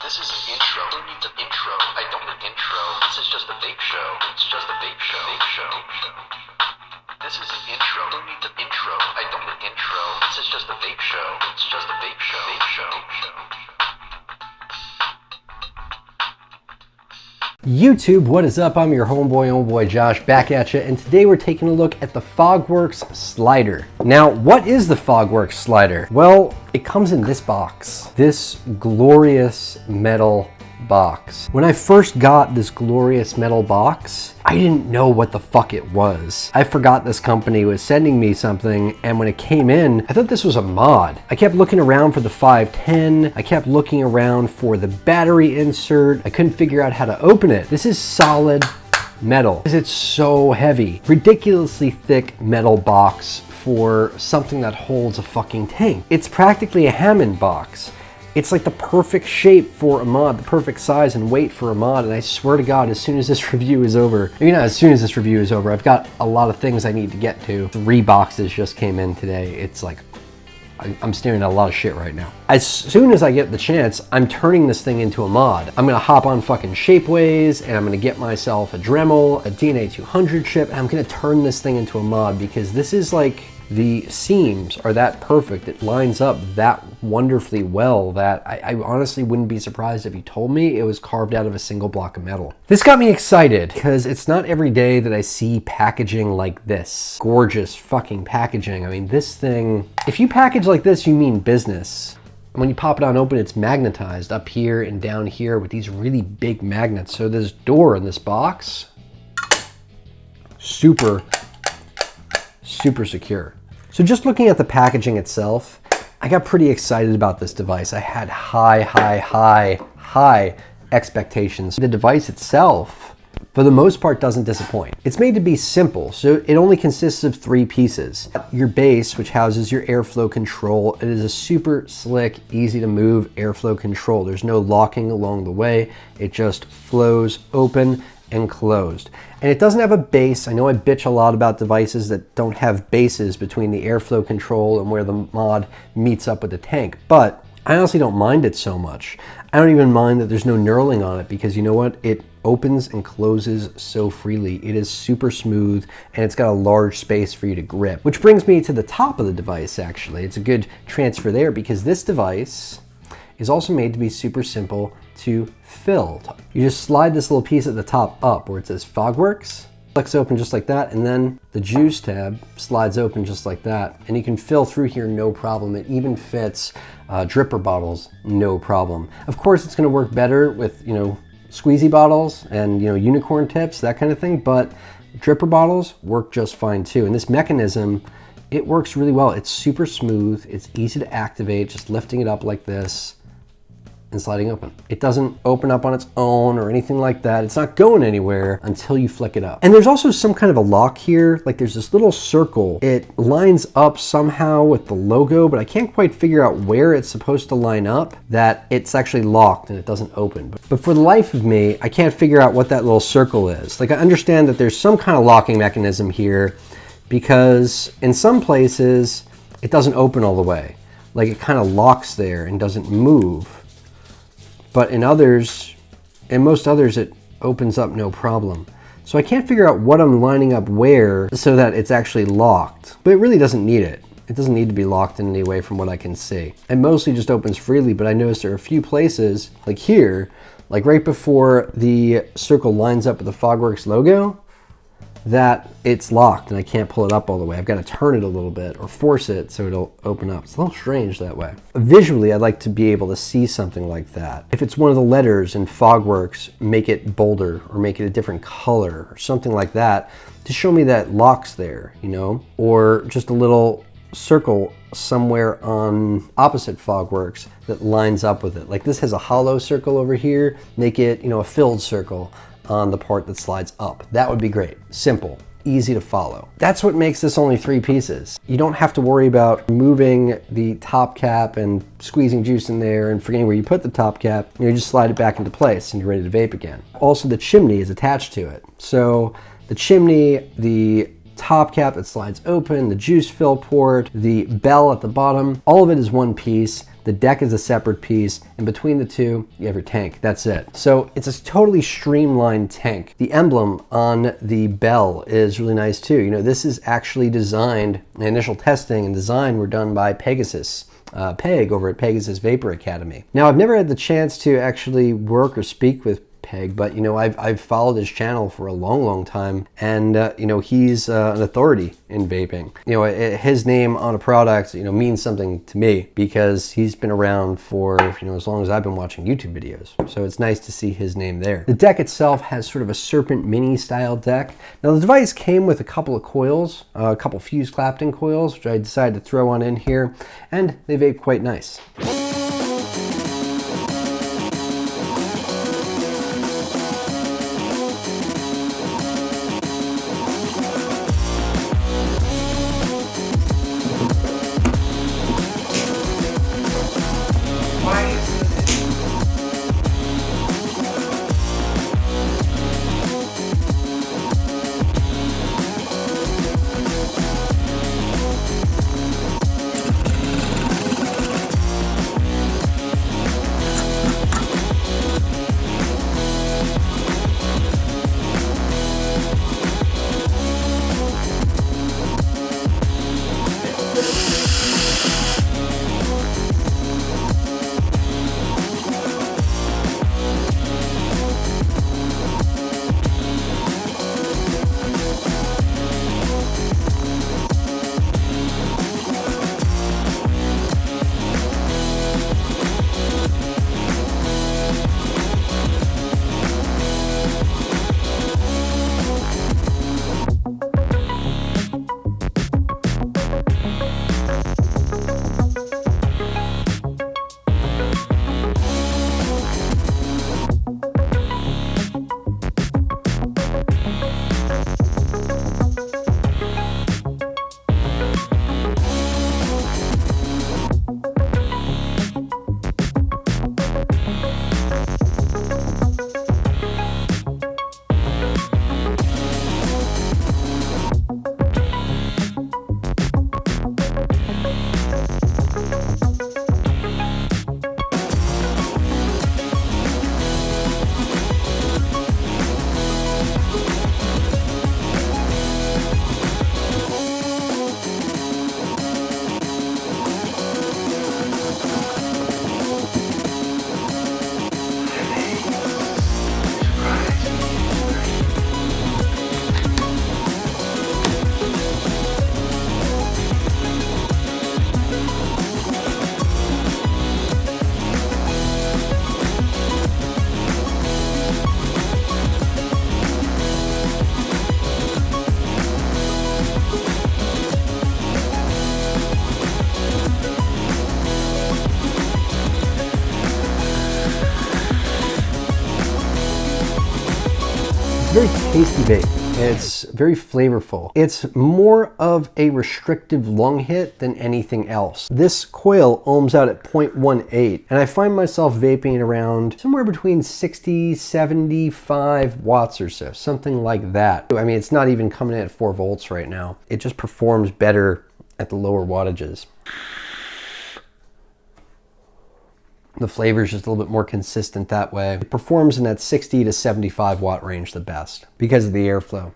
This is an intro. Who needs an intro? I don't need an intro. This is just a vape show. It's just a vape show. Vape show. This is an intro. Who needs an intro? I don't need an intro. This is just a vape show. It's just a vape show. Vape show. YouTube, what is up? I'm your homeboy Josh, back at you, and today we're taking a look at the FogWorx slider. Now, what is the FogWorx slider? Well, it comes in this box, this glorious metal box. When I first got this glorious metal box, I didn't know what the fuck it was. I forgot this company was sending me something, and when it came in, I thought this was a mod. I kept looking around for the 510. I kept looking around for the battery insert. I couldn't figure out how to open it. This is solid metal. It's so heavy. Ridiculously thick metal box for something that holds a fucking tank. It's practically a Hammond box. It's like the perfect shape for a mod, the perfect size and weight for a mod, and I swear to God, as soon as this review is over, maybe not as soon as this review is over, I've got a lot of things I need to get to. 3 boxes just came in today. It's like, I'm staring at a lot of shit right now. As soon as I get the chance, I'm turning this thing into a mod. I'm gonna hop on fucking Shapeways, and I'm gonna get myself a Dremel, a DNA 200 chip, and I'm gonna turn this thing into a mod because this is like, the seams are that perfect. It lines up that wonderfully well that I honestly wouldn't be surprised if you told me it was carved out of a single block of metal. This got me excited because it's not every day that I see packaging like this. Gorgeous fucking packaging. I mean, this thing, if you package like this, you mean business. When you pop it on open, it's magnetized up here and down here with these really big magnets. So this door in this box, super secure. So just looking at the packaging itself, I got pretty excited about this device. I had high expectations. The device itself, for the most part, doesn't disappoint. It's made to be simple, so it only consists of 3 pieces. Your base, which houses your airflow control. It is a super slick, easy to move airflow control. There's no locking along the way. It just flows open and closed. And it doesn't have a base. I know I bitch a lot about devices that don't have bases between the airflow control and where the mod meets up with the tank, but I honestly don't mind it so much. I don't even mind that there's no knurling on it because you know what? It opens and closes so freely. It is super smooth and it's got a large space for you to grip. Which brings me to the top of the device actually. It's a good transfer there because this device is also made to be super simple to fill. You just slide this little piece at the top up where it says FogWorx, flicks open just like that, and then the juice tab slides open just like that, and you can fill through here no problem. It even fits dripper bottles, no problem. Of course, it's going to work better with, you know, squeezy bottles and, you know, unicorn tips, that kind of thing, but dripper bottles work just fine too. And this mechanism, it works really well. It's super smooth. It's easy to activate, just lifting it up like this and sliding open. It doesn't open up on its own or anything like that. It's not going anywhere until you flick it up. And there's also some kind of a lock here. Like there's this little circle. It lines up somehow with the logo, but I can't quite figure out where it's supposed to line up that it's actually locked and it doesn't open. But for the life of me, I can't figure out what that little circle is. Like I understand that there's some kind of locking mechanism here because in some places it doesn't open all the way. Like it kind of locks there and doesn't move. But in most others, it opens up no problem. So I can't figure out what I'm lining up where so that it's actually locked. But it really doesn't need it. It doesn't need to be locked in any way from what I can see. It mostly just opens freely, but I noticed there are a few places, like here, like right before the circle lines up with the FogWorx logo, that it's locked and I can't pull it up all the way. I've got to turn it a little bit or force it so it'll open up. It's a little strange that way. Visually, I'd like to be able to see something like that. If it's one of the letters in FogWorx, make it bolder or make it a different color or something like that to show me that it locks there, you know? Or just a little circle somewhere on opposite FogWorx that lines up with it. Like this has a hollow circle over here, make it, you know, a filled circle on the part that slides up. That would be great. Simple, easy to follow. That's what makes this only 3 pieces. You don't have to worry about moving the top cap and squeezing juice in there and forgetting where you put the top cap. You just slide it back into place and you're ready to vape again. Also, the chimney is attached to it. So the chimney, the top cap that slides open, the juice fill port, the bell at the bottom, all of it is one piece. The deck is a separate piece, and between the two, you have your tank. That's it. So it's a totally streamlined tank. The emblem on the bell is really nice too. You know, this is actually designed, the initial testing and design were done by Pegasus. Peg over at Pegasus Vapor Academy. Now, I've never had the chance to actually work or speak with Peg, but you know, I've followed his channel for a long time, and you know, he's an authority in vaping. You know, his name on a product, you know, means something to me because he's been around for, you know, as long as I've been watching YouTube videos. So it's nice to see his name there. The deck itself has sort of a Serpent Mini style deck. Now, the device came with a couple of coils, a couple fused clapton coils, which I decided to throw on in here, and they vape quite nice. Very tasty vape. It's very flavorful. It's more of a restrictive lung hit than anything else. This coil ohms out at 0.18, and I find myself vaping around somewhere between 60, 75 watts or so, something like that. I mean, it's not even coming in at 4 volts right now. It just performs better at the lower wattages. The flavor is just a little bit more consistent that way. It performs in that 60 to 75 watt range the best because of the airflow,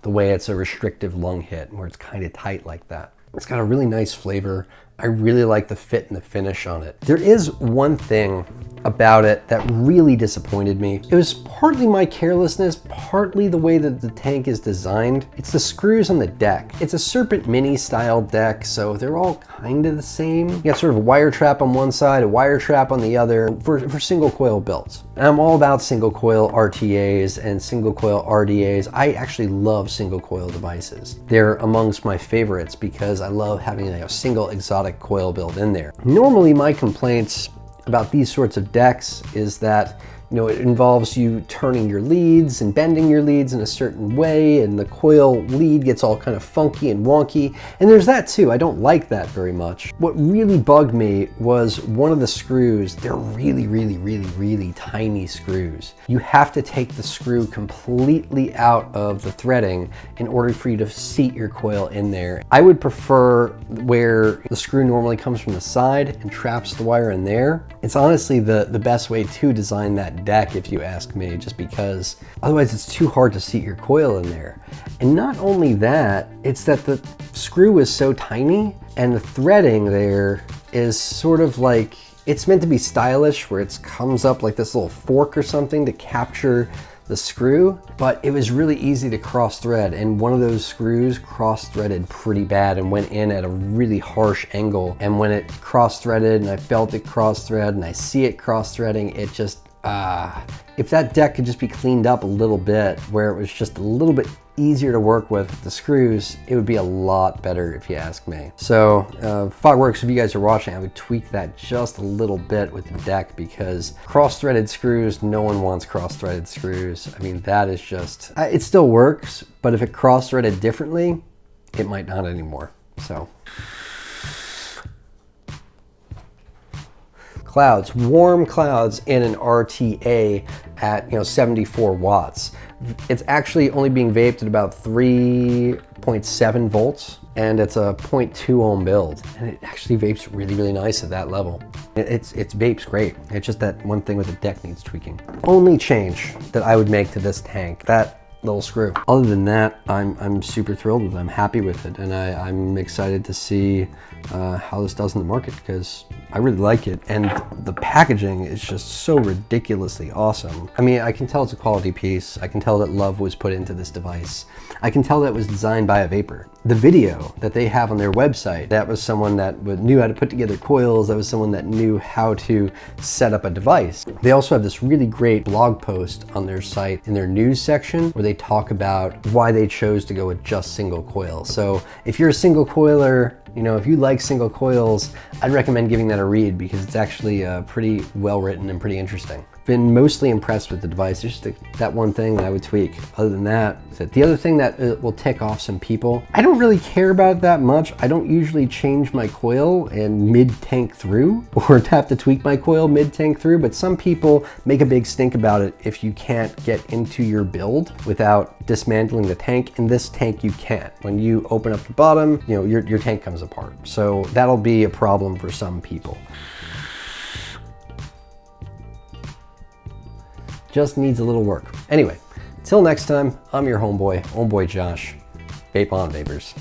the way it's a restrictive lung hit where it's kind of tight like that. It's got a really nice flavor. I really like the fit and the finish on it. There is one thing about it that really disappointed me. It was partly my carelessness, partly the way that the tank is designed. It's the screws on the deck. It's a Serpent Mini style deck, so they're all kind of the same. You got sort of a wire trap on one side, a wire trap on the other for single coil builds. And I'm all about single coil RTAs and single coil RDAs. I actually love single coil devices. They're amongst my favorites because I love having a single exotic coil build in there. Normally my complaints about these sorts of decks is that You know, it involves you turning your leads and bending your leads in a certain way, and the coil lead gets all kind of funky and wonky. And there's that too. I don't like that very much. What really bugged me was one of the screws. They're really tiny screws. You have to take the screw completely out of the threading in order for you to seat your coil in there. I would prefer where the screw normally comes from the side and traps the wire in there. It's honestly the best way to design that deck, if you ask me, just because otherwise it's too hard to seat your coil in there. And not only that, it's that the screw is so tiny and the threading there is sort of like, it's meant to be stylish where it comes up like this little fork or something to capture the screw, but it was really easy to cross thread, and one of those screws cross threaded pretty bad and went in at a really harsh angle. And when it cross threaded and I felt it cross thread and I see it cross threading, it just, if that deck could just be cleaned up a little bit where it was just a little bit easier to work with the screws, it would be a lot better if you ask me. So FogWorx, if you guys are watching, I would tweak that just a little bit with the deck, because cross-threaded screws, no one wants cross-threaded screws. I mean, that is just, it still works, but if it cross-threaded differently, it might not anymore. So clouds, warm clouds in an RTA at 74 watts. It's actually only being vaped at about 3.7 volts, and it's a 0.2 ohm build, and it actually vapes really nice at that level. It's vapes great. It's just that one thing with the deck needs tweaking. Only change that I would make to this tank, that little screw. Other than that, I'm super thrilled with it. I'm happy with it, and I'm excited to see how this does in the market, because I really like it, and the packaging is just so ridiculously awesome. I mean, I can tell it's a quality piece. I can tell that love was put into this device. I can tell that it was designed by a vapor. The video that they have on their website, that was someone that knew how to put together coils. That was someone that knew how to set up a device. They also have this really great blog post on their site in their news section where they talk about why they chose to go with just single coil. So if you're a single coiler, if you like single coils, I'd recommend giving that a read, because it's actually pretty well written and pretty interesting. Been mostly impressed with the device. There's just that one thing that I would tweak. Other than that, the other thing that will tick off some people, I don't really care about it that much. I don't usually change my coil in mid-tank through, or have to tweak my coil mid-tank through, but some people make a big stink about it if you can't get into your build without dismantling the tank. In this tank, you can't. When you open up the bottom, your tank comes apart. So that'll be a problem for some people. Just needs a little work. Anyway, till next time, I'm your homeboy Josh. Vape on, vapors.